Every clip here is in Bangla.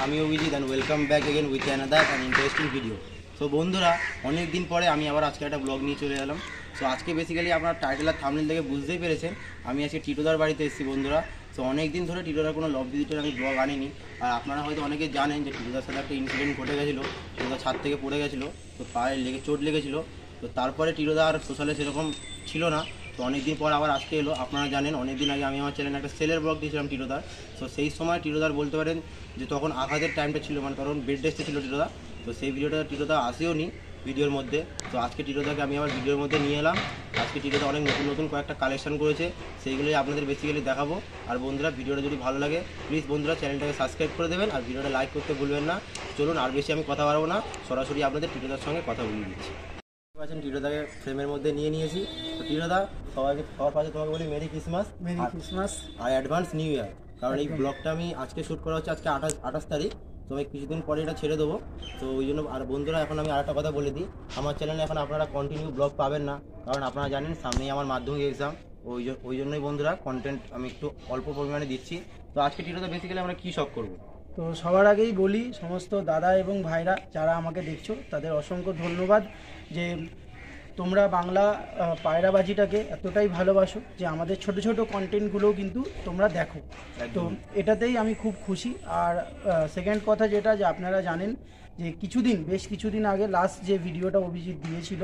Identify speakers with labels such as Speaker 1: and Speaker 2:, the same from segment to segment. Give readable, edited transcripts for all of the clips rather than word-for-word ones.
Speaker 1: আমি Abhijit and welcome back again with another and interesting video. So বন্ধুরা, অনেক দিন পরে আমি আবার আজকে একটা ব্লগ নিয়ে চলে এলাম। সো আজকে বেসিক্যালি আপনার টাইটেল আর থাম্বনেল থেকে বুঝতেই পেরেছেন আমি আজকে টিটোদার বাড়িতে এসেছি বন্ধুরা। সো অনেক দিন ধরে টিটোদার কোনো লব ভিজিটের আমি ব্লগ আনিনি। আর আপনারা হয়তো অনেকে জানেন যে টিটোদার সাথে একটা ইনসিডেন্ট ঘটে গেছিলো। টিটোদা ছাদ থেকে পড়ে গেছিলো, তো পায়ে চোট লেগেছিলো। তো তারপরে টিটোদা আর সোশ্যালে সেরকম ছিল না। তো অনেক দিন পর আবার আজকে এলো। আপনারা জানেন অনেক দিন আগে আমি আমার চ্যানেলে একটা সেলের ব্লগ দিয়েছিলাম টিটোদার। সো সেই সময় টিটোদার বলতে পারেন যে তখন আঘাতের টাইমটা ছিল, মানে তখন বেড রেস্টে ছিল টিটোদা। তো সেই ভিডিওটা টিটোদা আসেও নি ভিডিওর মধ্যে। তো আজকে টিটোদাকে আমি আবার ভিডিওর মধ্যে নিয়ে এলাম। আজকে টিটোদা অনেক নতুন নতুন কয়েকটা কালেকশন করেছে, সেইগুলোই আপনাদের বেসিক্যালি দেখাবো। আর বন্ধুরা, ভিডিওটা যদি ভালো লাগে প্লিজ বন্ধুরা চ্যানেলটাকে সাবস্ক্রাইব করে দেবেন আর ভিডিওটা লাইক করতে ভুলবেন না। চলুন আর বেশি আমি কথা বাড়াবো না, সরাসরি আপনাদের টিটোদার সঙ্গে কথা বলিয়ে দিচ্ছি। আছেন টিটোদাকে ফ্রেমের মধ্যে নিয়ে নিয়েছি। তো টিটোদা, সবার পাশে তোমাকে বলি মেরি ক্রিসমাস আর অ্যাডভান্স নিউ ইয়ার। কারণ এই ব্লগটা আমি আজকে শ্যুট করা হচ্ছে, আজকে 28 তারিখ। তো আমি কিছুদিন পরে এটা ছেড়ে দেবো। তো ওই জন্য আর বন্ধুরা, এখন আমি আরেকটা কথা বলে দিই, আমার চ্যানেলে এখন আপনারা কন্টিনিউ ব্লগ পাবেন না, কারণ আপনারা জানেন সামনেই আমার মাধ্যমিক এক্সাম। ওই জন্যই বন্ধুরা কন্টেন্ট আমি একটু অল্প পরিমাণে দিচ্ছি। তো আজকে টিটোদা বেসিক্যালি আমরা কী শখ করবো।
Speaker 2: তো সবার আগেই বলি, সমস্ত দাদা এবং ভাইরা যারা আমাকে দেখছো তাদের অসংখ্য ধন্যবাদ যে তোমরা বাংলা পায়রাবাজিটাকে এতটাই ভালোবাসো যে আমাদের ছোট ছোট কন্টেন্টগুলোও কিন্তু তোমরা দেখো। তো এটাতেই আমি খুব খুশি। আর সেকেন্ড কথা যেটা, যে আপনারা জানেন যে বেশ কিছুদিন আগে লাস্ট যে ভিডিওটা অভিজিৎ দিয়েছিল,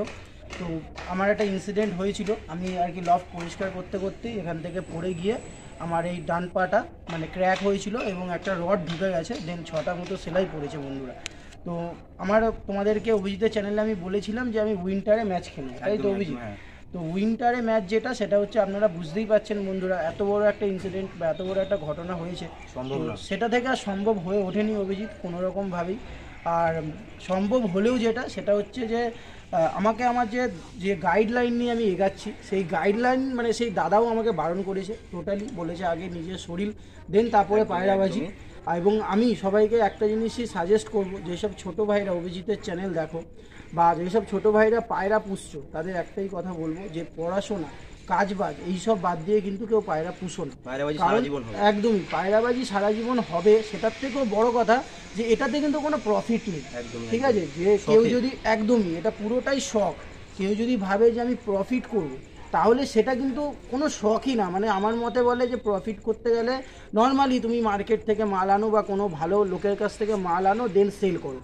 Speaker 2: তো আমার একটা ইনসিডেন্ট হয়েছিল। আমি আর কি লফট পরিষ্কার করতে করতেই এখান থেকে পড়ে গিয়ে আমার এই ডান পাটা মানে ক্র্যাক হয়েছিল এবং একটা রড ঢুকে গেছে, দেন 6টা মতো সেলাই পড়েছে বন্ধুরা। তো তোমাদেরকে অভিজিতের চ্যানেলে আমি বলেছিলাম যে আমি উইন্টারে ম্যাচ খেলবো, তাই তো অভিজিৎ? তো উইন্টারে ম্যাচ যেটা, সেটা হচ্ছে আপনারা বুঝতেই পারছেন বন্ধুরা, এত বড় একটা ইনসিডেন্ট বা এত বড় একটা ঘটনা হয়েছে, সেটা থেকে আর সম্ভব হয়ে ওঠেনি অভিজিৎ কোনোরকমভাবেই। আর সম্ভব হলেও সেটা হচ্ছে যে আমাকে আমার যে গাইডলাইন নিয়ে আমি এগাচ্ছি, সেই গাইডলাইন মানে সেই দাদাও আমাকে বারণ করেছে, টোটালি বলেছে আগে নিজের শরীর দেন তারপরে পায়রাবাজি। এবং আমি সবাইকে একটা জিনিসই সাজেস্ট করব, যেসব ছোটো ভাইরা অভিজিতের চ্যানেল দেখো বা যেসব ছোটো ভাইরা পায়রা পুষছো, তাদের একটাই কথা বলবো যে পড়াশোনা কাজবাজ এইসব বাদ দিয়ে কিন্তু কেউ পায়রা পুষো না। একদমই পায়রাবাজি সারা জীবন হবে, সেটার থেকেও বড় কথা যে এটাতে কিন্তু কোনো প্রফিট নেই, ঠিক আছে? যে কেউ যদি একদমই এটা পুরোটাই শখ, কেউ যদি ভাবে যে আমি প্রফিট করব, তাহলে সেটা কিন্তু কোনো শখই না। মানে আমার মতে বলে যে প্রফিট করতে গেলে নর্মালি তুমি মার্কেট থেকে মাল আনো বা কোনো ভালো লোকের কাছ থেকে মাল আনো, দেন সেল করো।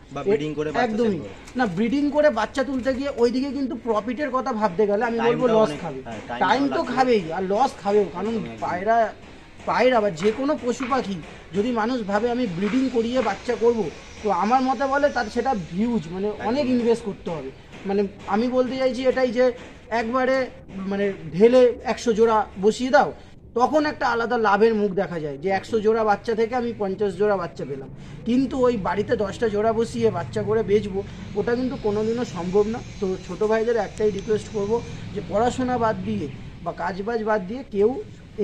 Speaker 2: একদমই না, ব্রিডিং করে বাচ্চা তুলতে গিয়ে ওইদিকে কিন্তু প্রফিটের কথা ভাবতে গেলে আমি বলবো লস খাবে, টাইম তো খাবেই আর লস খাবেও। কারণ পায়রা বা যে কোনো পশু পাখি যদি মানুষ ভাবে আমি ব্রিডিং করিয়ে বাচ্চা করব, তো আমার মতে বলে তার সেটা ভিউজ মানে অনেক ইনভেস্ট করতে হবে। মানে আমি বলতে চাইছি এটাই যে একবারে মানে ঢেলে 100 জোড়া বসিয়ে দাও, তখন একটা আলাদা লাভের মুখ দেখা যায় যে 100 জোড়া বাচ্চা থেকে আমি 50 জোড়া বাচ্চা পেলাম। কিন্তু ওই বাড়িতে 10টা জোড়া বসিয়ে বাচ্চা করে বেচবো, ওটা কিন্তু কোনোদিনও সম্ভব না। তো ছোটো ভাইদের একটাই রিকোয়েস্ট করব যে পড়াশোনা বাদ দিয়ে বা কাজবাজ বাদ দিয়ে কেউ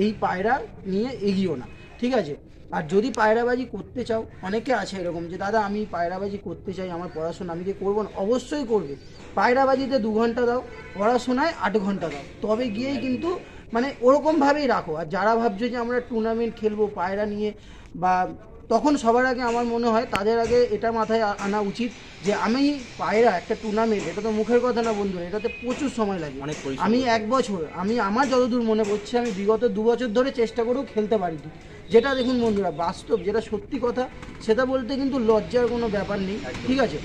Speaker 2: এই পায়রা নিয়ে এগিয়েও না, ঠিক আছে? আর যদি পায়রাবাজি করতে চাও, অনেকে আছে এরকম যে দাদা আমি পায়রাবাজি করতে চাই, আমার পড়াশোনা আমি যে করবো না, অবশ্যই করবে। পায়রাবাজিতে 2 ঘন্টা দাও, পড়াশোনায় 8 ঘন্টা দাও, তবে গিয়েই কিন্তু মানে ওরকমভাবেই রাখো। আর যারা ভাবছো যে আমরা টুর্নামেন্ট খেলবো পায়রা নিয়ে, বা তখন সবার আগে আমার মনে হয় তাদের আগে এটা মাথায় আনা উচিত যে আমি পায়রা একটা টুর্নামেন্ট, এটা তো মুখের কথা না বন্ধুরা, এটাতে প্রচুর সময় লাগে। আমি 1 বছর, আমার যতদূর মনে পড়ছে আমি বিগত 2 বছর ধরে চেষ্টা করেও খেলতে পারিনি। যেটা দেখুন বন্ধুরা বাস্তব, যেটা সত্যি কথা, সেটা বলতে কিন্তু লজ্জার কোনো ব্যাপার নেই, ঠিক আছে?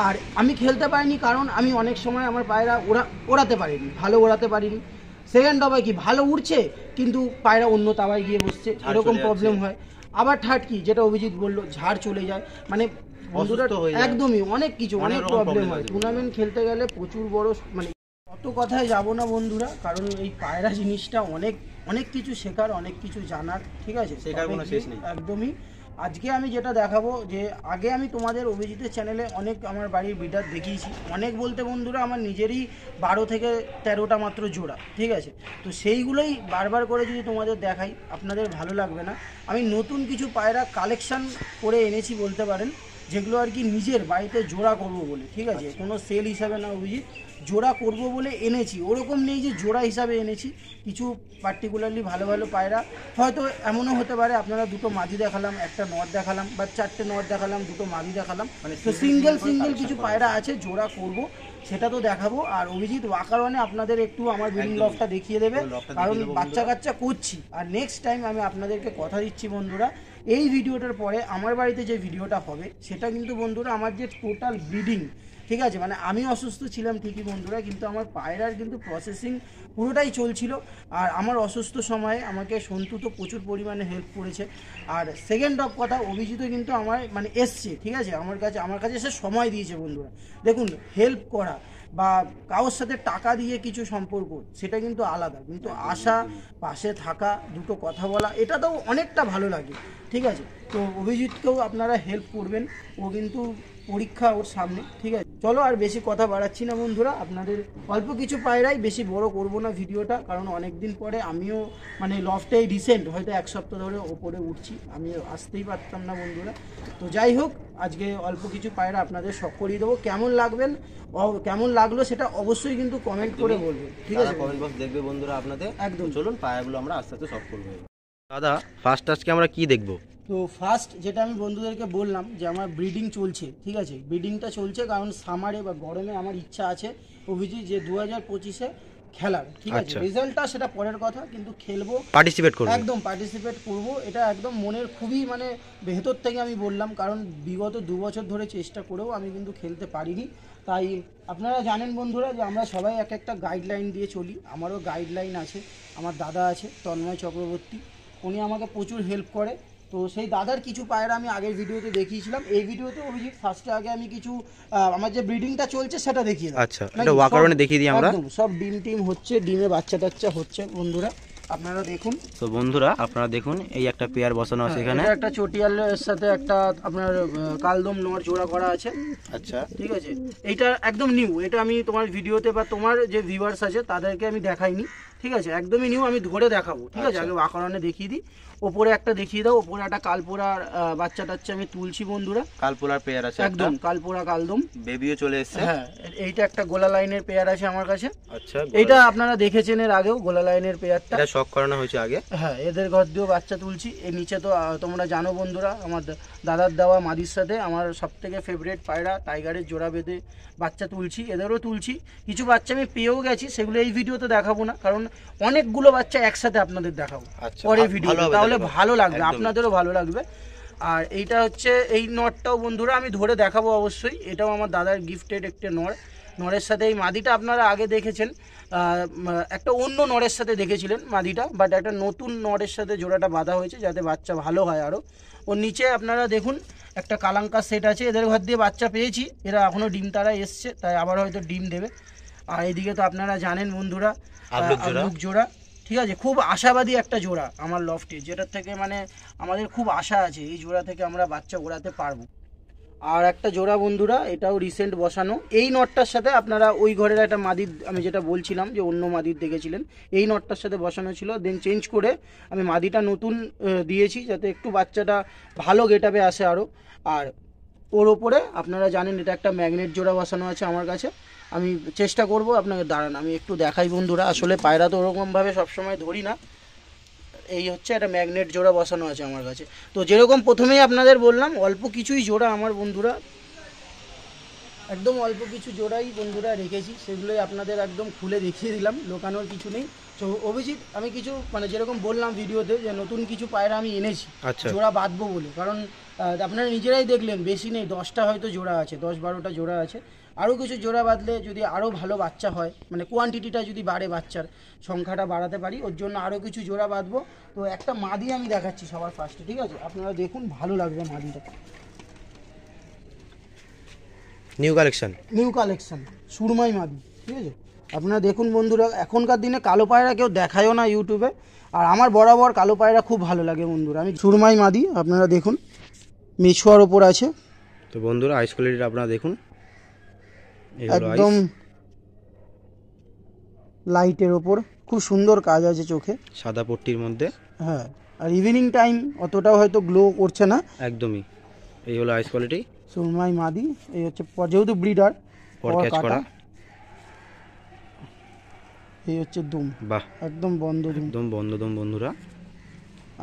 Speaker 2: আর আমি খেলতে পারিনি কারণ আমি অনেক সময় আমার পায়রা ওড়াতে পারিনি, ভালো ওড়াতে পারিনি। সেকেন্ড হবে কি, ভালো উড়ছে কিন্তু পায়রা অন্য তাওয়ায় গিয়ে বসছে, এরকম প্রবলেম হয়। আবার থার্ড কি, যেটা অভিজিৎ বললো, ঝাড় চলে যায়, মানে বন্ধুরা একদমই অনেক প্রবলেম হয়। টুর্নামেন্ট খেলতে গেলে প্রচুর বড়, মানে অত কথায় যাব না বন্ধুরা, কারণ এই পায়রা জিনিসটা অনেক কিছু শেখার, অনেক কিছু জানার, ঠিক আছে? একদমই। আজকে আমি যেটা দেখাবো, যে আগে আমি তোমাদের অভিজিতের চ্যানেলে অনেক আমার বাড়ির বিডার দেখিয়েছি, অনেক বলতে বন্ধুরা আমার নিজেরই 12 থেকে 13টা মাত্র জোড়া, ঠিক আছে? তো সেইগুলোই বারবার করে যদি তোমাদের দেখাই আপনাদের ভালো লাগবে না। আমি নতুন কিছু পায়রা কালেকশন করে এনেছি বলতে পারেন, যেগুলো আর কি নিজের বাড়িতে জোড়া করব বলে, ঠিক আছে, কোনো সেল হিসাবে না অভিজিৎ, জোড়া করব বলে এনেছি। ওরকম নেই যে জোড়া হিসাবে এনেছি, কিছু পার্টিকুলারলি ভালো ভালো পায়রা। হয়তো এমনও হতে পারে আপনারা দুটো মাদি দেখালাম, একটা নর দেখালাম, বা 4টে নর দেখালাম, দুটো মাদি দেখালাম, মানে তো সিঙ্গেল কিছু পায়রা আছে জোড়া করব, সেটা তো দেখাবো। আর অভিজিৎ ওয়াকারওয়ানে আপনাদের একটু আমার ব্রিডিং লফটা দেখিয়ে দেবে, কারণ বাচ্চা কাচ্চা করছি। আর নেক্সট টাইম আমি আপনাদেরকে কথা দিচ্ছি বন্ধুরা, এই ভিডিওটার পরে আমার বাড়িতে যে ভিডিওটা হবে সেটা কিন্তু বন্ধুরা আমার যে টোটাল ব্রিডিং, ঠিক আছে, মানে আমি অসুস্থ ছিলাম ঠিকই বন্ধুরা, কিন্তু আমার পায়রার কিন্তু প্রসেসিং পুরোটাই চলছিল। আর আমার অসুস্থ সময়ে আমাকে সন্তু তো প্রচুর পরিমাণে হেল্প করেছে। আর সেকেন্ড অফ কথা, অভিজিৎও কিন্তু আমার মানে এসছে, ঠিক আছে, আমার কাছে এসে সময় দিয়েছে বন্ধুরা। দেখুন, হেল্প করা বা কারোর সাথে টাকা দিয়ে কিছু সম্পর্ক সেটা কিন্তু আলাদা, কিন্তু আসা, পাশে থাকা, দুটো কথা বলা, এটাতেও অনেকটা ভালো লাগে, ঠিক আছে। তো অভিজিৎকেও আপনারা হেল্প করবেন, ও কিন্তু পরীক্ষা ওর সামনে, ঠিক আছে। চলো আর বেশি কথা বাড়াচ্ছি না বন্ধুরা, আপনাদের অল্প কিছু পায়রাই, বেশি বড় করব না ভিডিওটা, কারণ অনেক দিন পরে আমিও মানে লফটেই রিসেন্ট হয়তো 1 সপ্তাহ ধরে ওপরে উঠছি, আমি আসতেই পারতাম না বন্ধুরা। তো যাই হোক, আজকে অল্প কিছু পায়রা আপনাদের শখ করিয়ে দেবো। কেমন লাগলো সেটা অবশ্যই কিন্তু কমেন্ট করে বলবেন, ঠিক আছে,
Speaker 1: কমেন্ট বক্স দেখবে বন্ধুরা আপনাদের
Speaker 2: একদম।
Speaker 1: চলুন পায়রাগুলো আমরা আস্তে আস্তে শখ করবো। দাদা ফার্স্ট আজকে আমরা কি দেখবো?
Speaker 2: তো ফার্স্ট যেটা আমি বন্ধুদেরকে বললাম যে আমার ব্রিডিং চলছে, ঠিক আছে, ব্রিডিংটা চলছে, কারণ সামারে বা গরমে আমার ইচ্ছা আছে অভিজিৎ যে 2025-এ খেলার, ঠিক আছে, রেজাল্টটা সেটা পরের কথা, কিন্তু খেলবো,
Speaker 1: পার্টিসিপেট করব,
Speaker 2: একদম পার্টিসিপেট করব, এটা একদম মনের খুবই মানে ভেতর থেকে আমি বললাম, কারণ বিগত 2 বছর ধরে চেষ্টা করেও আমি কিন্তু খেলতে পারিনি। তাই আপনারা জানেন বন্ধুরা যে আমরা সবাই এক একটা গাইডলাইন দিয়ে চলি, আমারও গাইডলাইন আছে, আমার দাদা আছে তন্ময় চক্রবর্তী, উনি আমাকে প্রচুর হেল্প করে। তো সেই দাদার কিছু পায়রা আমি আগের ভিডিওতে দেখিয়েছিলাম, এই ভিডিওতে অভিজিৎ ফার্স্টে আগে আমি কিছু আমার যে ব্রিডিংটা চলছে সেটা দেখিয়ে দিই।
Speaker 1: আচ্ছা, এটা ওয়াকারওয়ানে দেখিয়ে দিই আমরা।
Speaker 2: একদম সব ডিম হচ্ছে, ডিমে বাচ্চা টাচ্চা হচ্ছে বন্ধুরা, আপনারা দেখুন।
Speaker 1: তো বন্ধুরা আপনারা দেখুন, এই একটা পেয়ার বসানো আছে এখানে,
Speaker 2: একটা চটিয়ালের সাথে একটা আপনার কালদম নর জোড়া করা আছে।
Speaker 1: আচ্ছা,
Speaker 2: ঠিক আছে, এইটা একদম নিউ, এটা আমি তোমার ভিডিওতে বা তোমার যে ভিউয়ার্স আছে তাদেরকে আমি দেখাইনি, ঠিক আছে, একদমই নিউ, আমি ধরে দেখাবো, ঠিক আছে। আগে ওয়াকারওয়ানে দেখিয়ে দিই, ওপরে একটা দেখিয়ে দাও, ওপরে একটা কালপোড়ার বাচ্চা টাচ্চা আমি তুলছি বন্ধুরা,
Speaker 1: কালপোলার পেয়ার আছে
Speaker 2: একদম কালপোড়া কালদম,
Speaker 1: বেবিও চলে এসেছে।
Speaker 2: হ্যাঁ, এইটা একটা গোলা লাইনের পেয়ার আছে আমার কাছে।
Speaker 1: আচ্ছা,
Speaker 2: এইটা আপনারা দেখেছেন এর আগেও, গোলা লাইনের পেয়ারটা,
Speaker 1: এটা শখ করানো হয়েছে আগে।
Speaker 2: হ্যাঁ, এদের ঘর দিয়েও বাচ্চা তুলছি। এর নিচে তো তোমরা জানো বন্ধুরা, আমার দাদার দেওয়া মাদির সাথে আমার সবথেকে ফেভারিট পায়রা টাইগারের জোড়া বেঁধে বাচ্চা তুলছি, এদেরও তুলছি। কিছু বাচ্চা আমি পেয়েও গেছি, সেগুলো এই ভিডিওতে দেখাবো না, কারণ অনেকগুলো বাচ্চা একসাথে আপনাদের দেখাবো পরের ভিডিও, তাহলে ভালো লাগবে, আপনাদেরও ভালো লাগবে। আর এইটা হচ্ছে এই নটটাও বন্ধুরা আমি ধরে দেখাবো অবশ্যই, এটাও আমার দাদার গিফটেড একটা নরের সাথে এই মাদিটা আপনারা আগে দেখেছেন, একটা অন্য নরের সাথে দেখেছিলেন মাদিটা, বাট একটা নতুন নরের সাথে জোড়াটা বাঁধা হয়েছে যাতে বাচ্চা ভালো হয় আরও। ওর নিচে আপনারা দেখুন একটা কালাঙ্কার সেট আছে, এদের ঘর দিয়ে বাচ্চা পেয়েছি, এরা এখনও ডিম তারা এসছে, তাই আবার হয়তো ডিম দেবে। আর এইদিকে তো আপনারা জানেন বন্ধুরা আবলুক জোড়া, ঠিক আছে, খুব আশাবাদী একটা জোড়া আমার লফটে, যেটার থেকে মানে আমাদের খুব আশা আছে এই জোড়া থেকে আমরা বাচ্চা ওড়াতে পারবো। আর একটা জোড়া বন্ধুরা, এটাও রিসেন্ট বসানো, এই নটটার সাথে আপনারা ওই ঘরের একটা মাদির, আমি যেটা বলছিলাম যে অন্য মাদির দেখেছিলেন, এই নটটার সাথে বসানো ছিল, দেন চেঞ্জ করে আমি মাদিটা নতুন দিয়েছি যাতে একটু বাচ্চাটা ভালো গেটআপে আসে আরও। আর ওর ওপরে আপনারা জানেন এটা একটা ম্যাগনেট জোড়া বসানো আছে আমার কাছে, আমি চেষ্টা করব আপনাকে, দাঁড়ান আমি একটু দেখাই বন্ধুরা, আসলে পায়রা তো ওরকমভাবে সবসময় ধরি না, এই হচ্ছে একটা ম্যাগনেট জোড়া বসানো আছে আমার কাছে। তো যেরকম প্রথমেই আপনাদের বললাম অল্প কিছুই জোড়া আমার বন্ধুরা, একদম অল্প কিছু জোড়াই বন্ধুরা রেখেছি, সেগুলোই আপনাদের একদম খুলে দেখিয়ে দিলাম, লোকানোর কিছু নেই। তো অভিজিৎ আমি কিছু মানে যেরকম বললাম ভিডিওতে যে নতুন কিছু পায়রা আমি এনেছি জোড়া বাঁধবো বলে, কারণ আপনারা নিজেরাই দেখলেন বেশি নেই, 10টা হয়তো জোড়া আছে, 10-12টা জোড়া আছে, আরও কিছু জোড়া বাঁধলে যদি আরও ভালো বাচ্চা হয়, মানে কোয়ান্টিটিটা যদি বাড়ে, বাচ্চার সংখ্যাটা বাড়াতে পারি, ওর জন্য আরও কিছু জোড়া বাঁধবো। তো একটা মাদি আমি দেখাচ্ছি সবার ফার্স্টে, ঠিক আছে, আপনারা দেখুন, ভালো লাগবে মাদিটা,
Speaker 1: নিউ কালেকশন
Speaker 2: সুরমাই মাদি, ঠিক আছে, আপনারা দেখুন বন্ধুরা, এখনকার দিনে কালো পায়রা কেউ দেখায়ও না ইউটিউবে, আর আমার বরাবর কালো পায়রা খুব ভালো লাগে বন্ধুরা, আমি সুরমাই মাদি, আপনারা দেখুন মেছুয়ার ওপর আছে।
Speaker 1: তো বন্ধুরা আইস কোয়ালিটি আপনারা দেখুন,
Speaker 2: একদম লাইটের ওপর, খুব সুন্দর কাজ আছে চোখে,
Speaker 1: সাদা পট্টির মধ্যে,
Speaker 2: হ্যাঁ, আর ইভিনিং টাইম অতটাও হয়তো গ্লো করছে না,
Speaker 1: একদমই। এই হলো আইস কোয়ালিটি,
Speaker 2: সুরমাই মাদি। এই হচ্ছে যেহেতু ব্রিডার
Speaker 1: পর ক্যাচ করা।
Speaker 2: এই হচ্ছে দুম,
Speaker 1: বাহ,
Speaker 2: একদম বন্ধ দুম,
Speaker 1: একদম বন্ধ দুম বন্ধুরা।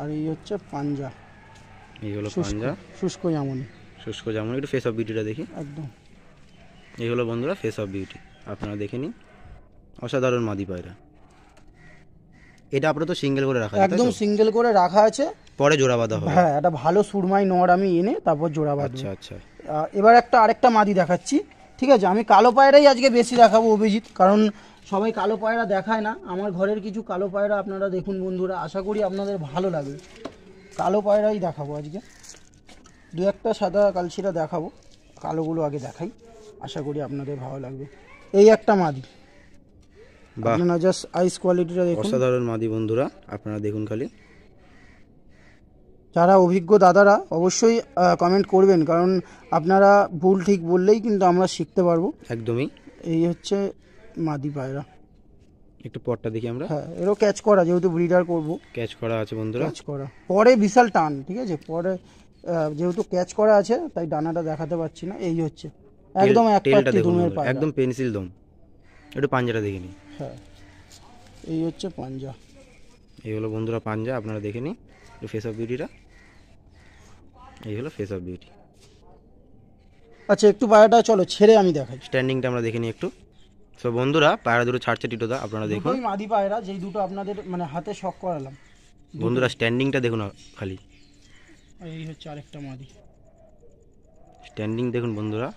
Speaker 2: আর এই হচ্ছে পাঞ্জা,
Speaker 1: এই হলো পাঞ্জা,
Speaker 2: শুষ্ক জামনি,
Speaker 1: শুষ্ক যেমন। একটু ফেস অফ বিউটিটা দেখি।
Speaker 2: একদম।
Speaker 1: এই হলো বন্ধুরা ফেস অফ বিউটি, আপনারা দেখে নিন। অসাধারণ মাদি পায়রা। এটা আপনারা তো সিঙ্গেল করে রাখা,
Speaker 2: একদম সিঙ্গেল করে রাখা আছে,
Speaker 1: পরে জোড়া বাঁধা হবে।
Speaker 2: হ্যাঁ, একটা ভালো সুরমাই নর আমি এনে তারপর জোড়া বাঁধবো।
Speaker 1: আচ্ছা আচ্ছা।
Speaker 2: এবার আরেকটা মাদি দেখাচ্ছি, ঠিক আছে? আমি কালো পায়রাই আজকে বেশি দেখাবো অভিজিৎ, কারণ সবাই কালো পায়রা দেখায় না। আমার ঘরের কিছু কালো পায়রা আপনারা দেখুন বন্ধুরা, আশা করি আপনাদের ভালো লাগবে। কালো পায়রাই দেখাবো আজকে, দু একটা সাদা কালশিরা দেখাবো, কালোগুলো আগে দেখাই, আশা করি আপনাদের ভালো লাগবে। এই একটা মাদি, আপনারা জাস্ট আইস কোয়ালিটিটা দেখুন,
Speaker 1: অসাধারণ মাদি বন্ধুরা, আপনারা দেখুন খালি।
Speaker 2: যারা অভিজ্ঞ দাদারা অবশ্যই কমেন্ট করবেন, কারণ আপনারা ভুল ঠিক বললেই কিন্তু আমরা শিখতে পারবো।
Speaker 1: একদমই।
Speaker 2: এই হচ্ছে মাদি পায়রা,
Speaker 1: একটু পরটা দেখি আমরা।
Speaker 2: হ্যাঁ, এরও ক্যাচ করা, যেহেতু ব্রিডার করবো
Speaker 1: ক্যাচ করা আছে বন্ধুরা,
Speaker 2: ক্যাচ করা। পরে বিশাল টান, ঠিক আছে? পরে যেহেতু ক্যাচ করা আছে তাই ডানাটা দেখাতে পারছি না। এই হচ্ছে একদম এক পাত্তি দুমের পায়রা,
Speaker 1: একদম পেন্সিল দম। একটু পাঞ্জাটা দেখে নিন।
Speaker 2: হ্যাঁ, এই হচ্ছে পাঞ্জা।
Speaker 1: এই হলো বন্ধুরা পাঞ্জা, আপনারা দেখে নিন ফেস অফ বিউটিটা। এই হলো ফেস অফ বিউটি।
Speaker 2: আচ্ছা, একটু পায়রাটা চলো ছেড়ে আমি দেখাই,
Speaker 1: স্ট্যান্ডিংটা আমরা দেখে নিই একটু। সো বন্ধুরা পায়রা দুটো ছাড়ছে টিটোদা, আপনারা দেখুন।
Speaker 2: দুটোই মাদি পায়রা, যেই দুটো আপনাদের মানে হাতে শখ করালাম
Speaker 1: বন্ধুরা স্ট্যান্ডিংটা দেখুন খালি।
Speaker 2: এই হচ্ছে আরেকটা মাদি।
Speaker 1: স্ট্যান্ডিং দেখুন বন্ধুরা।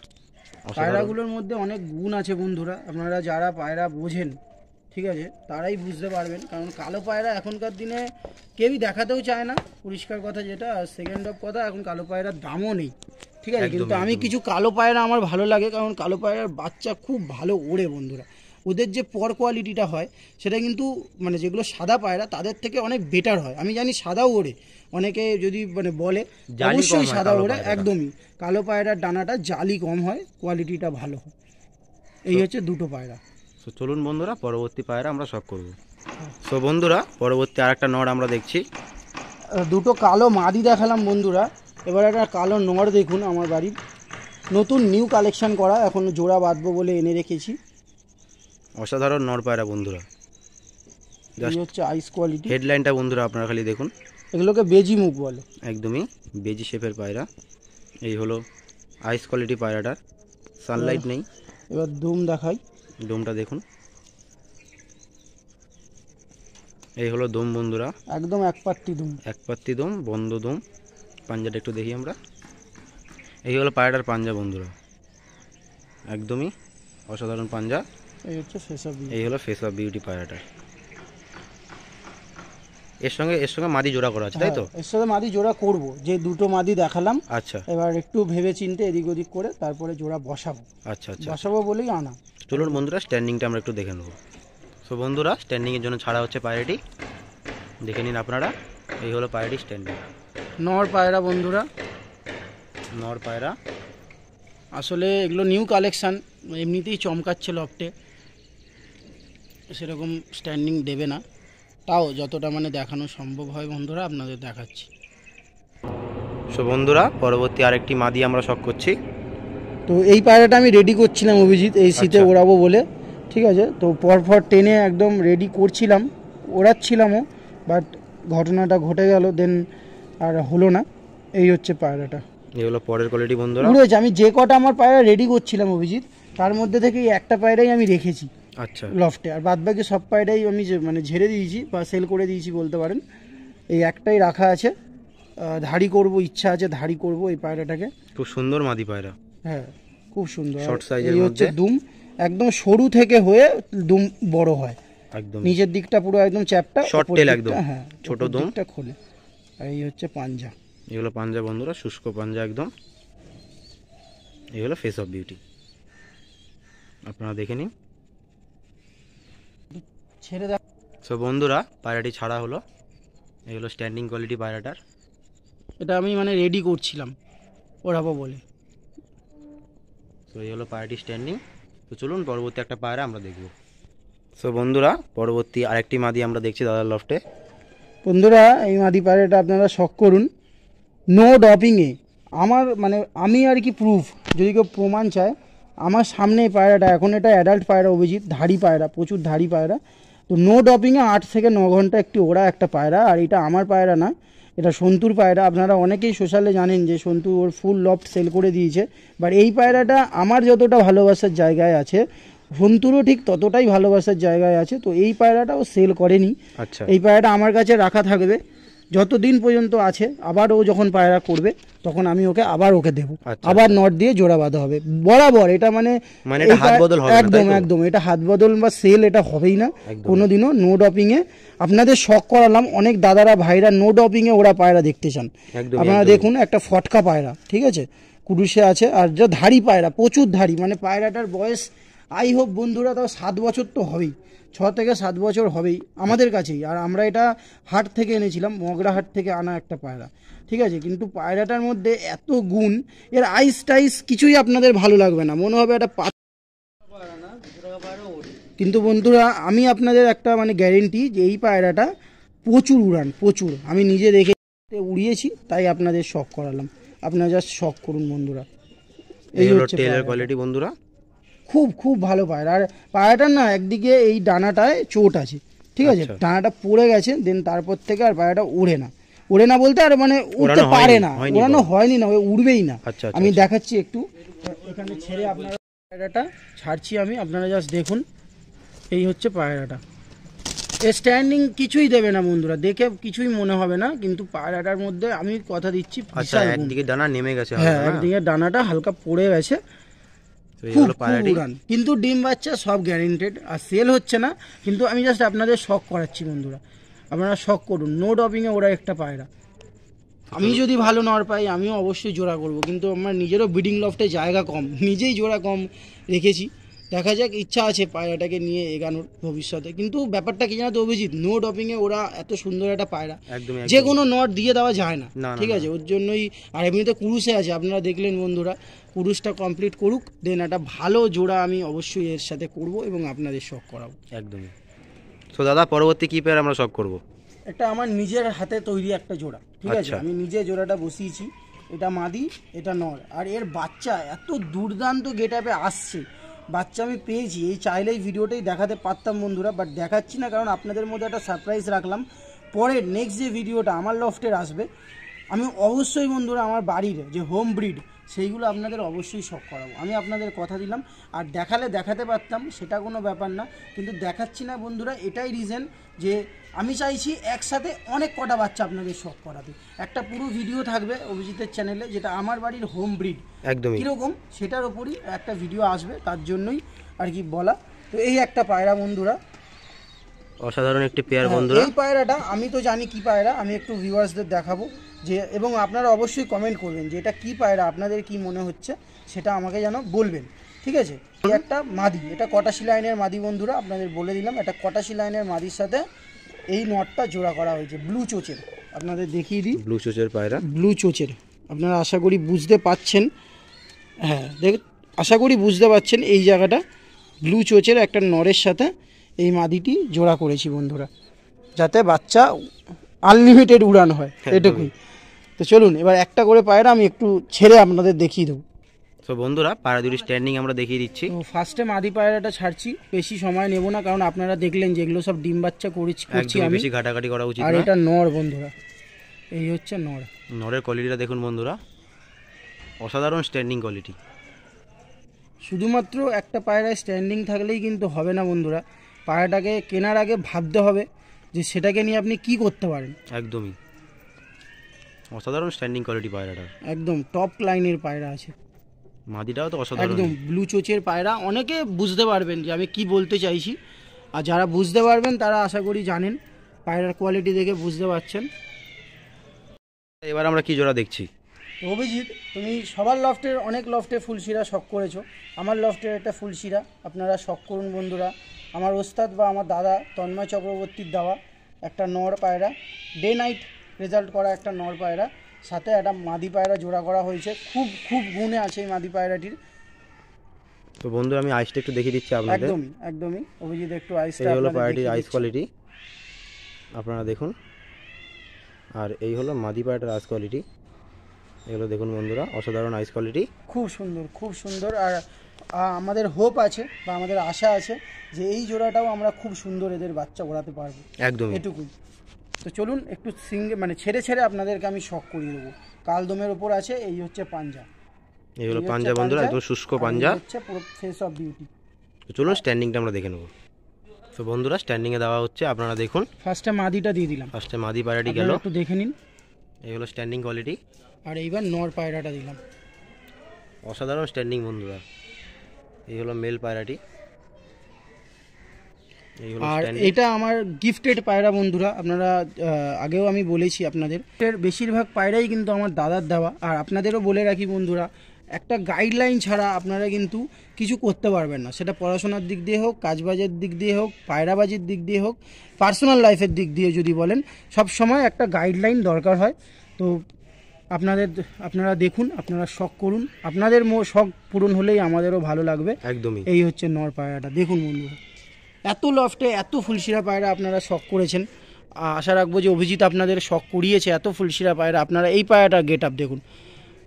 Speaker 2: পায়রাগুলোর মধ্যে অনেক গুণ আছে বন্ধুরা, আপনারা যারা পায়রা বোঝেন, ঠিক আছে, তারাই বুঝতে পারবেন। কারণ কালো পায়রা এখনকার দিনে কেউই দেখাতেও চায় না, পরিষ্কার কথা যেটা। সেকেন্ড অফ কথা, এখন কালো পায়রার দামও নেই, ঠিক আছে? কিন্তু আমি কিছু কালো পায়রা আমার ভালো লাগে, কারণ কালো পায়রার বাচ্চা খুব ভালো ওড়ে বন্ধুরা। ওদের যে পর কোয়ালিটিটা হয় সেটা কিন্তু মানে যেগুলো সাদা পায়রা তাদের থেকে অনেক বেটার হয়। আমি জানি সাদাও ওড়ে, অনেকে যদি মানে বলে অবশ্যই সাদা ওড়ে, একদমই। কালো পায়রার ডানাটা জালি কম হয়, কোয়ালিটিটা ভালো হয়। এই হচ্ছে দুটো পায়রা।
Speaker 1: সো চলুন বন্ধুরা পরবর্তী পায়রা আমরা শখ করব। সো বন্ধুরা পরবর্তী আরেকটা নর আমরা দেখছি।
Speaker 2: দুটো কালো মাদি দেখালাম বন্ধুরা, এবার একটা কালো নর দেখুন, আমার বাড়ির নতুন নিউ কালেকশন করা, এখন জোড়া বাঁধবো বলে এনে রেখেছি।
Speaker 1: অসাধারণ নর পায়রা বন্ধুরা,
Speaker 2: এই হচ্ছে আইস কোয়ালিটি।
Speaker 1: হেডলাইনটা বন্ধুরা আপনারা খালি দেখুন।
Speaker 2: এগুলোকে বেজি মুখ বলে,
Speaker 1: একদমই বেজি শেপের পায়রা। এই হলো আইস কোয়ালিটি পায়রাটার, সানলাইট নেই।
Speaker 2: এবার দুম দেখাই,
Speaker 1: দমটা দেখুন। এই হলো দম বন্ধুরা,
Speaker 2: একদম এক পাত্তি দুম,
Speaker 1: এক পাত্তি দম, বন্ধ দম। পাঞ্জাটা একটু দেখি আমরা। এই হলো পায়রাটার পাঞ্জা বন্ধুরা, একদমই অসাধারণ পাঞ্জা।
Speaker 2: এই হচ্ছে ফেস অফ বিউটি।
Speaker 1: এই হলো ফেস অফ বিউটি পায়রাটার। এর সঙ্গে মাদি জোড়া করা আছে, তাই তো?
Speaker 2: এর সাথে মাদি জোড়া করব, যে দুটো মাদি দেখালাম।
Speaker 1: আচ্ছা,
Speaker 2: এবার একটু ভেবে চিন্তে এদিক ওদিক করে তারপরে জোড়া বসাবো।
Speaker 1: আচ্ছা আচ্ছা,
Speaker 2: বসাবো বলেই আনা।
Speaker 1: চলুন বন্ধুরা স্ট্যান্ডিংটা আমরা একটু দেখে নেব। সো বন্ধুরা স্ট্যান্ডিংয়ের জন্য ছাড়া হচ্ছে পায়রাটি, দেখে নিন আপনারা। এই হলো পায়রাটি স্ট্যান্ডিং।
Speaker 2: নর পায়রা বন্ধুরা,
Speaker 1: নর পায়রা।
Speaker 2: আসলে এগুলো নিউ কালেকশান, এমনিতেই চমকাচ্ছে লফটে, সেরকম স্ট্যান্ডিং দেবে না, তাও যতটা মানে দেখানো সম্ভব হয় বন্ধুরা আপনাদের দেখাচ্ছি।
Speaker 1: সো বন্ধুরা পরবর্তী আরেকটি মাদি আমরা শখ করছি।
Speaker 2: তো এই পায়রাটা আমি রেডি করছিলাম অভিজিৎ, এই শীতে
Speaker 1: আচ্ছা।
Speaker 2: ওড়াবো বলে, ঠিক আছে? তো পরপর টেনে একদম রেডি করছিলাম, ওড়াচ্ছিলামও, বাট ঘটনাটা ঘটে গেল, দেন আর হলো না। এই হচ্ছে পায়রাটা,
Speaker 1: এই হলো পরের কোয়ালিটি বন্ধুরা।
Speaker 2: উড়েছে। আমি যে কটা আমার পায়রা রেডি করছিলাম অভিজিৎ, তার মধ্যে থেকে এই একটা পায়রাই আমি রেখেছি
Speaker 1: আচ্ছা,
Speaker 2: লফটে, আর বাদ বাকি সব পায়রাই আমি মানে ঝেড়ে দিয়েছি বা সেল করে দিয়েছি বলতে পারেন। এই একটাই রাখা আছে, ধাড়ি করব, ইচ্ছা আছে ধাড়ি করব এই পায়রাটাকে।
Speaker 1: খুব সুন্দর মাদি পায়রা,
Speaker 2: হ্যাঁ খুব সুন্দর।
Speaker 1: শর্ট সাইজের
Speaker 2: এই হচ্ছে দুম, একদম সরু থেকে হয়ে দুম বড় হয়,
Speaker 1: একদম
Speaker 2: নিচের দিকটা পুরো একদম চ্যাপটা,
Speaker 1: শর্ট টেল একদম,
Speaker 2: হ্যাঁ
Speaker 1: ছোট দুম
Speaker 2: খোলে। আর এই হচ্ছে পাঞ্জা।
Speaker 1: এই হলো পাঞ্জা বন্ধুরা, শুষ্ক পাঞ্জা একদম। এই হলো ফেস অফ বিউটি, আপনারা দেখে নিন।
Speaker 2: ছেড়ে দেখ।
Speaker 1: সো বন্ধুরা পায়রাটি ছাড়া হলো। এই হলো স্ট্যান্ডিং কোয়ালিটি পায়রাটার।
Speaker 2: এটা আমি মানে রেডি করছিলাম ওড়াবো বলে।
Speaker 1: তো এই হলো পায়রাটি স্ট্যান্ডিং। তো চলুন পরবর্তী একটা পায়রা আমরা দেখব। সো বন্ধুরা পরবর্তী আরেকটি মাদি আমরা দেখছি দাদার লফটে।
Speaker 2: বন্ধুরা এই মাদি পায়রাটা আপনারা শখ করুন, নো ডপিংয়ে আমার মানে আমি আর কি প্রুফ, যদি কেউ প্রমাণ চায়, আমার সামনে এই পায়রাটা, এখন এটা অ্যাডাল্ট পায়রা অভিজিৎ, ধাড়ি পায়রা, প্রচুর ধাড়ি পায়রা। তো নো ডপিংয়ে 8 থেকে 9 ঘন্টা একটি ওরা একটা পায়রা। আর এটা আমার পায়রা না, এটা সন্তুর পায়রা। আপনারা অনেকেই সোশ্যালে জানেন যে সন্তু ওর ফুল লফট সেল করে দিয়েছে, বাট এই পায়রাটা আমার যতটা ভালোবাসার জায়গায় আছে, সন্তুরও ঠিক ততটাই ভালোবাসার জায়গায় আছে। তো এই পায়রাটা ও সেল করেনি।
Speaker 1: আচ্ছা,
Speaker 2: এই পায়রাটা আমার কাছে রাখা থাকবে যতদিন পর্যন্ত আছে। আবার ও যখন পায়রা করবে তখন আমি ওকে দেবো।
Speaker 1: আচ্ছা,
Speaker 2: আবার নট দিয়ে জোড়া বাঁধা হবে বরাবর। এটা মানে
Speaker 1: এটা হাত বদল হবে না,
Speaker 2: একদম
Speaker 1: তাই তো?
Speaker 2: একদম এটা হাত বদল বা সেল এটা হবেই না
Speaker 1: একদম।
Speaker 2: কোনোদিনও। নো ডপিং এ আপনাদের শখ করালাম, অনেক দাদারা ভাইরা নো ডপিং এ ওরা পায়রা দেখতে চান।
Speaker 1: একদমই,
Speaker 2: আপনারা
Speaker 1: একদমই।
Speaker 2: দেখুন একটা ফটকা পায়রা, ঠিক আছে, কুরুশে আছে। আর যা ধাড়ি পায়রা, প্রচুর ধাড়ি, মানে পায়রাটার বয়স আই হোপ বন্ধুরা তাও 7 বছর তো হবেই, 6 থেকে 7 বছর হবেই আমাদের কাছেই। আর আমরা এটা হাট থেকে এনেছিলাম, মগরা হাট থেকে আনা একটা পায়রা, ঠিক আছে। কিন্তু পায়রাটার মধ্যে এত গুণ, এর আইস টাইস কিছুই আপনাদের ভালো লাগবে না, মনে হবে একটা কিন্তু বন্ধুরা আমি আপনাদের একটা মানে গ্যারেন্টি যে এই পায়রাটা প্রচুর উড়ান, প্রচুর। আমি নিজে দেখে উড়িয়েছি, তাই আপনাদের শখ করালাম। আপনারা জাস্ট শখ করুন বন্ধুরা।
Speaker 1: এই হলো
Speaker 2: হচ্ছে
Speaker 1: টেলের
Speaker 2: পায়রাটা।
Speaker 1: কোয়ালিটি বন্ধুরা।
Speaker 2: খুব খুব ভালো পায়রা। আর পায়রাটার না একদিকে এই ডানাটায় চোট আছে, ঠিক আছে,
Speaker 1: আচ্ছা।
Speaker 2: ডানাটা পড়ে গেছে, দেন তারপর থেকে আর পায়রাটা ওড়ে না বলতে আর মানে উড়তে
Speaker 1: ওড়ানো
Speaker 2: পারে
Speaker 1: হয়নি,
Speaker 2: না,
Speaker 1: হয়নি
Speaker 2: ওড়ানো
Speaker 1: বলো।
Speaker 2: হয়নি না, ও উড়বেই না।
Speaker 1: আচ্ছা, আচ্ছা,
Speaker 2: আমি
Speaker 1: আচ্ছা।
Speaker 2: দেখাচ্ছি একটু, এখানে ছেড়ে আপনারা পায়রাটা ছাড়ছি আমি, আপনারা জাস্ট দেখুন। এই হচ্ছে পায়রাটা, স্ট্যান্ডিং কিছুই দেবে না বন্ধুরা, দেখে কিছুই মনে হবে না, কিন্তু পায়রাটার মধ্যে আমি কথা দিচ্ছি
Speaker 1: আচ্ছা,
Speaker 2: বিশাল গুণ।
Speaker 1: একদিকে ডানা নেমে গেছে
Speaker 2: হ্যাঁ,
Speaker 1: হালকা, না?
Speaker 2: একদিকে ডানাটা হালকা পড়ে গেছে।
Speaker 1: তো এই
Speaker 2: খুব
Speaker 1: হলো পায়রাটি।
Speaker 2: উড়ান, কিন্তু ডিম বাচ্চা সব গ্যারেন্টেড। আর সেল হচ্ছে না, কিন্তু আমি জাস্ট আপনাদের শখ করাচ্ছি বন্ধুরা, আপনারা শখ করুন। নো ডপিংয়ে ওরা একটা পায়রা। আমি যদি ভালো নর পাই আমিও অবশ্যই জোড়া করব, কিন্তু আমার নিজেরও ব্রিডিং লফটে জায়গা কম, নিজেই জোড়া কম রেখেছি। দেখা যাক, ইচ্ছা আছে পায়রাটাকে নিয়ে এগানোর ভবিষ্যতে। কিন্তু ব্যাপারটা কি জানো তো অভিজিৎ, নো ডপিংয়ে ওরা এত সুন্দর একটা পায়রা
Speaker 1: একদমই,
Speaker 2: যে
Speaker 1: একদমই।
Speaker 2: কোনো নট দিয়ে দেওয়া যায় না,
Speaker 1: না, না,
Speaker 2: ঠিক আছে।
Speaker 1: না।
Speaker 2: ওর জন্যই, আর এমনিতে কুরুশে আছে, আপনারা দেখলেন বন্ধুরা, কুরুশটা কমপ্লিট করুক, দেন একটা ভালো জোড়া আমি অবশ্যই এর সাথে করব এবং আপনাদের শখ করাবো।
Speaker 1: একদমই। তো দাদা, পরবর্তী কি পেয়ার আমরা শখ করব?
Speaker 2: একটা আমার নিজের হাতে তৈরি একটা জোড়া, ঠিক আছে,
Speaker 1: আচ্ছা।
Speaker 2: আমি নিজে জোড়াটা বসিয়েছি। এটা মাদি, এটা নর। আর এর বাচ্চা এত দুর্দান্ত গেটআপে আসছে, বাচ্চা আমি পেয়েছি, এই চাইলেই ভিডিওটাই দেখাতে পারতাম বন্ধুরা, বাট দেখাচ্ছি না, কারণ আপনাদের মধ্যে একটা সারপ্রাইজ রাখলাম। পরে নেক্সট যে ভিডিওটা আমার লফটের আসবে, আমি অবশ্যই বন্ধুরা আমার বাড়ির যে হোম ব্রিড সেইগুলো আপনাদের অবশ্যই শখ করাবো, আমি আপনাদের কথা দিলাম। আর দেখালে দেখাতে পারতাম, সেটা কোনো ব্যাপার না, কিন্তু দেখাচ্ছি না বন্ধুরা, এটাই রিজন যে আমি চাইছি একসাথে অনেক কটা বাচ্চা আপনাদের শখ করাতে। একটা পুরো ভিডিও থাকবে অভিজিতের চ্যানেলে, যেটা আমার বাড়ির হোম ব্রিড
Speaker 1: একদমই।
Speaker 2: কীরকম সেটার ওপরই একটা ভিডিও আসবে, তার জন্যই আর কি বলা। তো এই একটা পায়রা বন্ধুরা,
Speaker 1: অসাধারণ একটি পেয়ার
Speaker 2: হ্যাঁ,
Speaker 1: বন্ধুরা।
Speaker 2: এই পায়রাটা আমি তো জানি কি পায়রা, আমি একটু ভিউয়ার্সদের দেখাবো যে, এবং আপনারা অবশ্যই কমেন্ট করবেন যে এটা কি পায়রা, আপনাদের কি মনে হচ্ছে সেটা আমাকে যেন বলবেন, ঠিক আছে। এই একটা মাদি, এটা কটাশি লাইনের মাদি বন্ধুরা, আপনাদের বলে দিলাম, এটা কটাশি লাইনের মাদির সাথে এই নটটা জোড়া করা হয়েছে ব্লু চোচের। আপনাদের দেখিয়ে দিই,
Speaker 1: ব্লু চোচের পায়রা।
Speaker 2: ব্লু চোচের, আপনারা আশা করি বুঝতে পাচ্ছেন। হ্যাঁ, আশা করি বুঝতে পাচ্ছেন এই জায়গাটা ব্লু চোচের একটা নরের সাথে এই মাদিটি জোড়া করেছি বন্ধুরা, যাতে বাচ্চা আনলিমিটেড উড়ান হয়, এটুকুই। তো চলুন এবার একটা করে পায়রা আমি একটু ছেড়ে আপনাদের দেখিয়ে দেবো।
Speaker 1: তো বন্ধুরা, পায়রা দুটি স্ট্যান্ডিং আমরা দেখিয়ে দিচ্ছি।
Speaker 2: তো ফার্স্টে মাদি পায়রাটা ছাড়ছি, বেশি সময় নেব না, কারণ আপনারা দেখলেন যে এগুলো সব ডিম বাচ্চা করছি
Speaker 1: একদমই
Speaker 2: আমি।
Speaker 1: বেশি ঘাটাঘাটি করা উচিত
Speaker 2: আর
Speaker 1: না।
Speaker 2: এটা নর বন্ধুরা, এই হচ্ছে নর।
Speaker 1: নরের কোয়ালিটিটা দেখুন বন্ধুরা, অসাধারণ স্ট্যান্ডিং কোয়ালিটি।
Speaker 2: শুধুমাত্র একটা পায়রায় স্ট্যান্ডিং থাকলেই কিন্তু হবে না বন্ধুরা, পায়রাটাকে কেনার আগে ভাবতে হবে যে সেটাকে নিয়ে আপনি কি করতে পারেন।
Speaker 1: একদমই অসাধারণ স্ট্যান্ডিং কোয়ালিটি পায়রাটার।
Speaker 2: একদম টপ লাইনের পায়রা আছে,
Speaker 1: মাদিটাও তো অসাধারণ।
Speaker 2: একদম ব্লু চোচের পায়রা। অনেকে বুঝতে পারবেন যে আমি কি বলতে চাইছি, আর যারা বুঝতে পারবেন তারা আশা করি জানেন, পায়রার কোয়ালিটি দেখে বুঝতে পারছেন।
Speaker 1: এবার আমরা কি জোড়া দেখছি?
Speaker 2: অভিজিৎ, তুমি সবার লফটের, অনেক লফটে ফুলশিরা শখ করেছো, আমার লফটের একটা ফুলশিরা আপনারা শখ করুন বন্ধুরা। আমার ওস্তাদ বা আমার দাদা তন্ময় চক্রবর্তীর দেওয়া একটা নর পায়রা, ডে নাইট রেজাল্ট করা একটা নর পায়রা, সাথে একটা মাদি পায়রা জোড়া করা হয়েছে। খুব খুব গুণে আছে এই মাদি পায়রাটির।
Speaker 1: তো বন্ধু, আমি আইসটা একটু দেখিয়ে দিচ্ছি আপনাদের।
Speaker 2: একদমই একদমই অভিজিৎ, একটু আইসটা
Speaker 1: এই হলো
Speaker 2: আপনাদের
Speaker 1: পায়রাটির
Speaker 2: দেখিয়ে
Speaker 1: আইস
Speaker 2: দিচ্ছি।
Speaker 1: কোয়ালিটি, আপনারা দেখুন। আর এই হলো মাদি পায়রাটার আইস কোয়ালিটি। এগুলো দেখুন বন্ধুরা, অসাধারণ আইস কোয়ালিটি।
Speaker 2: খুব সুন্দর। আর আমাদের হোপ আছে বা আমাদের আশা আছে যে এই জোড়াটাও আমরা খুব সুন্দর এদের বাচ্চা ওড়াতে পারবো,
Speaker 1: একদম
Speaker 2: এটুকুই। তো চলুন একটু মানে ছেড়ে আপনাদেরকে আমি শখ করিয়ে দেবো। কালদমের ওপর আছে, এই হচ্ছে পাঞ্জা,
Speaker 1: এই হলো পাঞ্জা বন্ধুরা, একদম শুষ্ক পাঞ্জা,
Speaker 2: হচ্ছে পুরো ফেস অফ বিউটি।
Speaker 1: তো চলুন স্ট্যান্ডিংটা আমরা দেখে নেব। তো বন্ধুরা স্ট্যান্ডিংয়ে দেওয়া হচ্ছে, আপনারা দেখুন।
Speaker 2: ফার্স্টে মাদিটা দিয়ে দিলাম,
Speaker 1: ফার্স্টে মাদি পায়রাটি গেল,
Speaker 2: একটু দেখে নিন।
Speaker 1: এই হলো স্ট্যান্ডিং কোয়ালিটি।
Speaker 2: আর এইবার নর পায়রাটা দিলাম,
Speaker 1: অসাধারণ স্ট্যান্ডিং বন্ধুরা। এই হলো মেল পায়রাটি।
Speaker 2: আর এটা আমার গিফটেড পায়রা বন্ধুরা। আপনারা আগেও আমি বলেছি আপনাদের, বেশিরভাগ পায়রাই কিন্তু আমার দাদার দেওয়া। আর আপনাদেরও বলে রাখি বন্ধুরা, একটা গাইডলাইন ছাড়া আপনারা কিন্তু কিছু করতে পারবেন না। সেটা পড়াশোনার দিক দিয়ে হোক, কাজবাজের দিক দিয়ে হোক, পায়রাবাজির দিক দিয়ে হোক, পার্সোনাল লাইফের দিক দিয়ে যদি বলেন, সব সময় একটা গাইডলাইন দরকার হয়। তো আপনারা দেখুন, আপনারা শখ করুন, আপনাদের শখ পূরণ হলেই আমাদেরও ভালো লাগবে।
Speaker 1: একদমই।
Speaker 2: এই হচ্ছে নর পায়রাটা, দেখুন বন্ধুরা, এত লফটে এত ফুলশিরা পায়রা আপনারা শখ করেছেন। আশা রাখবো যে অভিজিৎ আপনাদের শখ করিয়েছে এত ফুলশিরা পায়রা। আপনারা এই পায়রাটার গেট আপ দেখুন,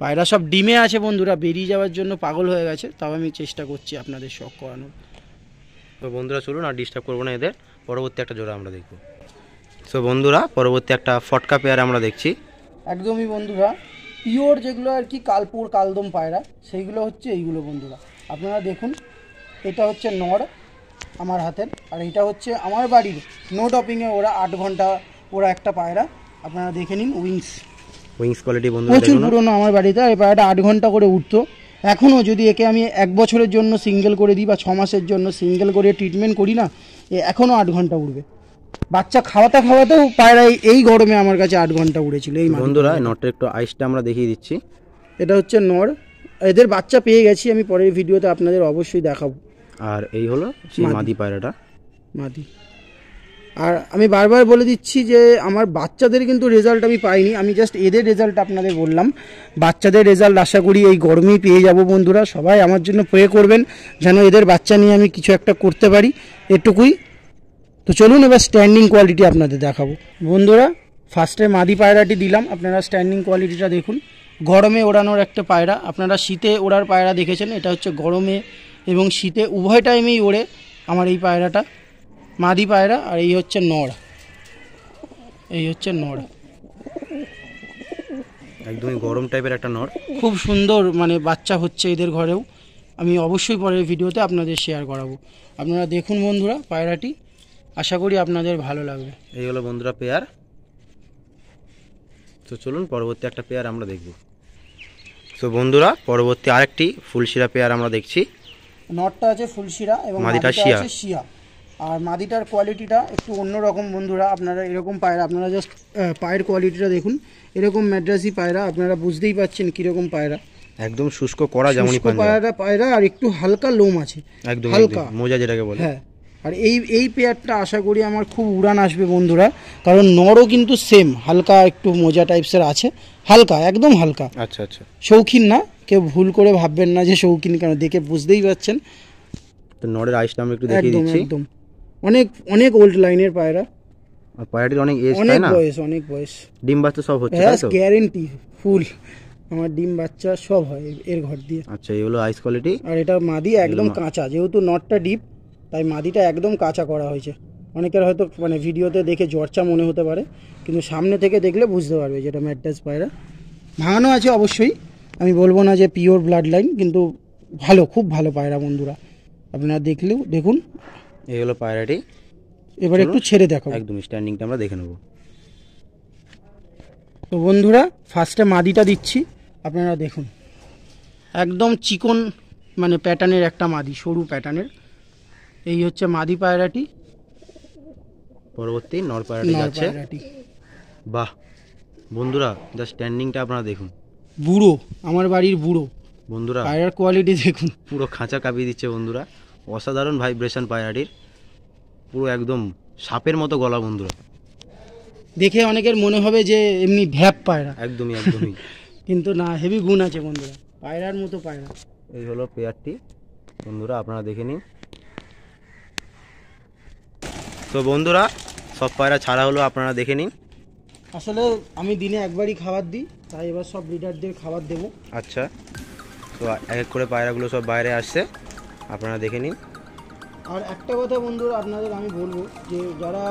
Speaker 2: পায়রা সব ডিমে আছে বন্ধুরা, বেরিয়ে যাওয়ার জন্য পাগল হয়ে গেছে, তাও আমি চেষ্টা করছি আপনাদের শখ করানোর।
Speaker 1: তো বন্ধুরা চলুন, আর ডিস্টার্ব করবো না এদের, পরবর্তী একটা জোড়া আমরা দেখব। তো বন্ধুরা পরবর্তী একটা ফটকা পেয়ার আমরা দেখছি।
Speaker 2: একদমই বন্ধুরা, পিওর যেগুলো আর কি কালপুর কালদম পায়রা, সেইগুলো হচ্ছে এইগুলো বন্ধুরা। আপনারা দেখুন, এটা হচ্ছে নর আমার হাতের, আর এটা হচ্ছে আমার বাড়ির নো টপিংয়ে ওরা 8 ঘন্টা ওরা একটা পায়রা। আপনারা দেখে নিন,
Speaker 1: উইংস কোয়ালিটি বন্ধুরা
Speaker 2: প্রচুর পুরোনো আমার বাড়িতে। আর এই পায়রাটা 8 ঘন্টা করে উঠতো। এখনও যদি একে আমি 1 বছরের জন্য সিঙ্গেল করে দিই বা 6 মাসের জন্য সিঙ্গেল করে ট্রিটমেন্ট করি না, এখনও 8 ঘন্টা উঠবে। বাচ্চা খাওয়াতেও পায়রা এই গরমে আমার কাছে 8 ঘন্টা উড়েছিল। এই
Speaker 1: বন্ধুরা নটটা একটু আইসটা আমরা দেখিয়ে দিচ্ছি।
Speaker 2: এটা হচ্ছে নর, এদের বাচ্চা পেয়ে গেছি আমি, পরের ভিডিওতে আপনাদের অবশ্যই দেখাবো।
Speaker 1: আর এই হলো সেই মাদি পায়রাটা,
Speaker 2: মাদি। আর আমি বারবার বলে দিচ্ছি যে আমার বাচ্চাদের কিন্তু রেজাল্ট আমি পাইনি, আমি জাস্ট এদের রেজাল্ট আপনাদের বললাম। বাচ্চাদের রেজাল্ট আশা করি এই গরমেই পেয়ে যাব বন্ধুরা। সবাই আমার জন্য প্রে করবেন যেন এদের বাচ্চা নিয়ে আমি কিছু একটা করতে পারি, এটুকুই। তো চলুন এবার স্ট্যান্ডিং কোয়ালিটি আপনাদের দেখাবো বন্ধুরা। ফার্স্টে মাদি পায়রাটি দিলাম, আপনারা স্ট্যান্ডিং কোয়ালিটিটা দেখুন। গরমে ওড়ানোর একটা পায়রা, আপনারা শীতে ওড়ার পায়রা দেখেছেন, এটা হচ্ছে গরমে এবং শীতে উভয় টাইমেই ওড়ে আমার এই পায়রাটা, মাদি পায়রা। আর এই হচ্ছে নর,
Speaker 1: একদমই গরম টাইপের একটা নর,
Speaker 2: খুব সুন্দর, মানে বাচ্চা হচ্ছে এদের ঘরেও। আমি অবশ্যই পরের ভিডিওতে আপনাদের শেয়ার করাবো। আপনারা দেখুন বন্ধুরা পায়রাটি, আশা করি আপনাদের ভালো লাগবে।
Speaker 1: এই হলো বন্ধুরা পেয়ার। তো চলুন পরবর্তী একটা পেয়ার আমরা দেখব। তো বন্ধুরা পরবর্তী আরেকটি ফুলশিরা পেয়ার আমরা দেখছি।
Speaker 2: নটটা আছে ফুলশিরা এবং মাদিটা আছে শিয়া। আর মাদিটার কোয়ালিটিটা একটু অন্যরকম বন্ধুরা। আপনারা এরকম পায়রা, আপনারা জাস্ট পায়ের কোয়ালিটিটা দেখুন, এরকম ম্যাড্রাসি পায়রা, আপনারা বুঝতেই পাচ্ছেন কীরকম পায়রা,
Speaker 1: একদম শুষ্ক করা যেমনই
Speaker 2: পায়রা। আর একটু হালকা লোম আছে,
Speaker 1: একদম
Speaker 2: হালকা
Speaker 1: মোজা যেটাকে বলে।
Speaker 2: হ্যাঁ, আর এই পেয়ারটা আশা করি আমার খুব উড়ান আসবে বন্ধুরা, কারণ নরও কিন্তু সেম হালকা একটু মোজা টাইপসের আছে, হালকা, একদম হালকা।
Speaker 1: আচ্ছা আচ্ছা,
Speaker 2: শৌখিন না, কেউ ভুল করে ভাববেন না যে শৌখিন, কেন দেখে বুঝতেই পারছেন।
Speaker 1: তো নরের আইসটা আমরা একটু দেখিয়ে দিচ্ছি।
Speaker 2: একদম অনেক ওল্ড লাইনের পায়রা,
Speaker 1: আর পায়রাটির অনেক এজ, তাই না?
Speaker 2: অনেক বয়স।
Speaker 1: ডিম বাচ্চা সব হচ্ছে, তাই তো?
Speaker 2: গ্যারান্টি ফুল, আমার ডিম বাচ্চা সব হয় এর ঘর দিয়ে।
Speaker 1: আচ্ছা, এই হলো আইস কোয়ালিটি।
Speaker 2: আর এটা মাদি একদম কাঁচা, যেহেতু নটটা ডিপ তাই মাদিটা একদম কাঁচা করা হয়েছে। অনেকের হয়তো মানে ভিডিওতে দেখে জর্চা মনে হতে পারে, কিন্তু সামনে থেকে দেখলে বুঝতে পারবে যেটা ম্যাড্রাস পায়রা। ভাঙানো আছে অবশ্যই, আমি বলবো না যে পিওর ব্লাড লাইন, কিন্তু ভালো, খুব ভালো পায়রা বন্ধুরা। আপনারা দেখলেও দেখুন।
Speaker 1: এই হলো পায়রাটি।
Speaker 2: এবার একটু ছেড়ে দেখো,
Speaker 1: একদম স্ট্যান্ডিংটা আমরা দেখে নেব।
Speaker 2: তো বন্ধুরা ফার্স্টে মাদিটা দিচ্ছি, আপনারা দেখুন, একদম চিকন মানে প্যাটার্নের একটা মাদি, সরু প্যাটার্নের। এই হচ্ছে মাদি পায়রাটি।
Speaker 1: পরবর্তী নর পায়রাটি যাচ্ছে। বাহ বন্ধুরা, যা স্ট্যান্ডিংটা আপনারা দেখুন।
Speaker 2: বুড়ো, আমার বাড়ির বুড়ো
Speaker 1: বন্ধুরা,
Speaker 2: পায়রার কোয়ালিটি দেখুন,
Speaker 1: পুরো খাঁচা কাঁপিয়ে দিচ্ছে বন্ধুরা। অসাধারণ ভাইব্রেশন পায়রাটির, পুরো একদম সাপের মতো গলা বন্ধুরা।
Speaker 2: দেখে অনেকের মনে হবে যে এমনি ভ্যাপ পায়রা,
Speaker 1: একদমই
Speaker 2: কিন্তু না, হেভি গুণ আছে বন্ধুরা, পায়রার মতো পায়রা।
Speaker 1: এই হলো পেয়ারটি বন্ধুরা, আপনারা দেখে নিন। তো বন্ধুরা সব পায়রা ছাড়া হলো, আপনারা দেখে নিন।
Speaker 2: আসলে আমি দিনে একবারই খাবার দিই, তাই এবার সব ব্রিডারদের খাবার দেবো।
Speaker 1: আচ্ছা, তো এক এক করে পায়রাগুলো সব বাইরে আসছে, আপনারা দেখে নিন।
Speaker 2: আর একটা কথা বন্ধুরা আপনাদের আমি বলবো, যে যারা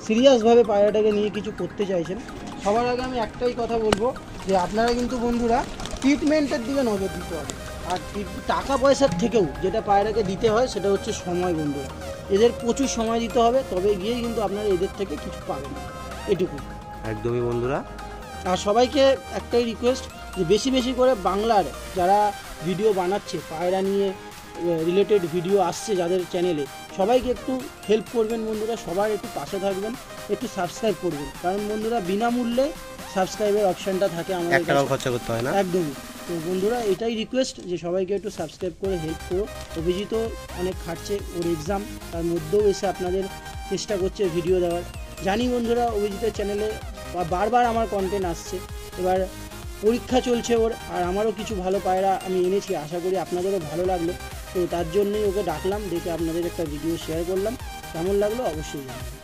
Speaker 2: সিরিয়াসভাবে পায়রাটাকে নিয়ে কিছু করতে চাইছেন, সবার আগে আমি একটাই কথা বলবো, যে আপনারা কিন্তু বন্ধুরা ট্রিটমেন্টের দিকে নজর দিতে হবে। আর টাকা পয়সার থেকেও যেটা পায়রাকে দিতে হয় সেটা হচ্ছে সময়। বন্ধুরা এদের প্রচুর সময় দিতে হবে, তবে গিয়েই কিন্তু আপনারা এদের থেকে কিছু পাবেন, এটুকু।
Speaker 1: একদমই বন্ধুরা।
Speaker 2: আর সবাইকে একটাই রিকোয়েস্ট, যে বেশি বেশি করে বাংলার যারা ভিডিও বানাচ্ছে, পায়রা নিয়ে রিলেটেড ভিডিও আসছে যাদের চ্যানেলে, সবাইকে একটু হেল্প করবেন বন্ধুরা, সবার একটু পাশে থাকবেন, একটু সাবস্ক্রাইব করবেন। কারণ বন্ধুরা বিনামূল্যে সাবস্ক্রাইবের অপশানটা থাকে আমাদের
Speaker 1: এক টাকাও খরচা করতে হয় না।
Speaker 2: একদমই। তো বন্ধুরা এটাই রিকোয়েস্ট, যে সবাইকে একটু সাবস্ক্রাইব করে হেল্প করো। অভিজিৎ অনেক খাটছে, ওর এক্সাম, তার মধ্যেও এসে আপনাদের চেষ্টা করছে ভিডিও দেওয়ার। জানি বন্ধুরা অভিজিতের চ্যানেলে বারবার আমার কন্টেন্ট আসছে, এবার পরীক্ষা চলছে ওর, আর আমারও কিছু ভালো পায়রা আমি এনেছি, আশা করি আপনাদেরও ভালো লাগলো। তো তার জন্যই ওকে ডাকলাম, দেখে আপনাদের একটা ভিডিও শেয়ার করলাম। কেমন লাগলো অবশ্যই জানাবেন।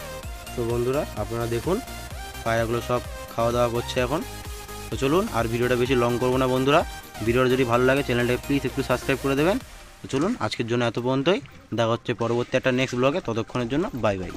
Speaker 1: তো বন্ধুরা আপনারা দেখুন পায়রাগুলো সব খাওয়া দাওয়া করছে এখন। তো চলুন আর ভিডিওটা বেশি লং করবো না বন্ধুরা, ভিডিওটা যদি ভালো লাগে চ্যানেলটাকে প্লিজ একটু সাবস্ক্রাইব করে দেবেন। তো চলুন আজকের জন্য এত পর্যন্তই, দেখা হচ্ছে পরবর্তী একটা নেক্সট ব্লগে, ততক্ষণের জন্য বাই বাই।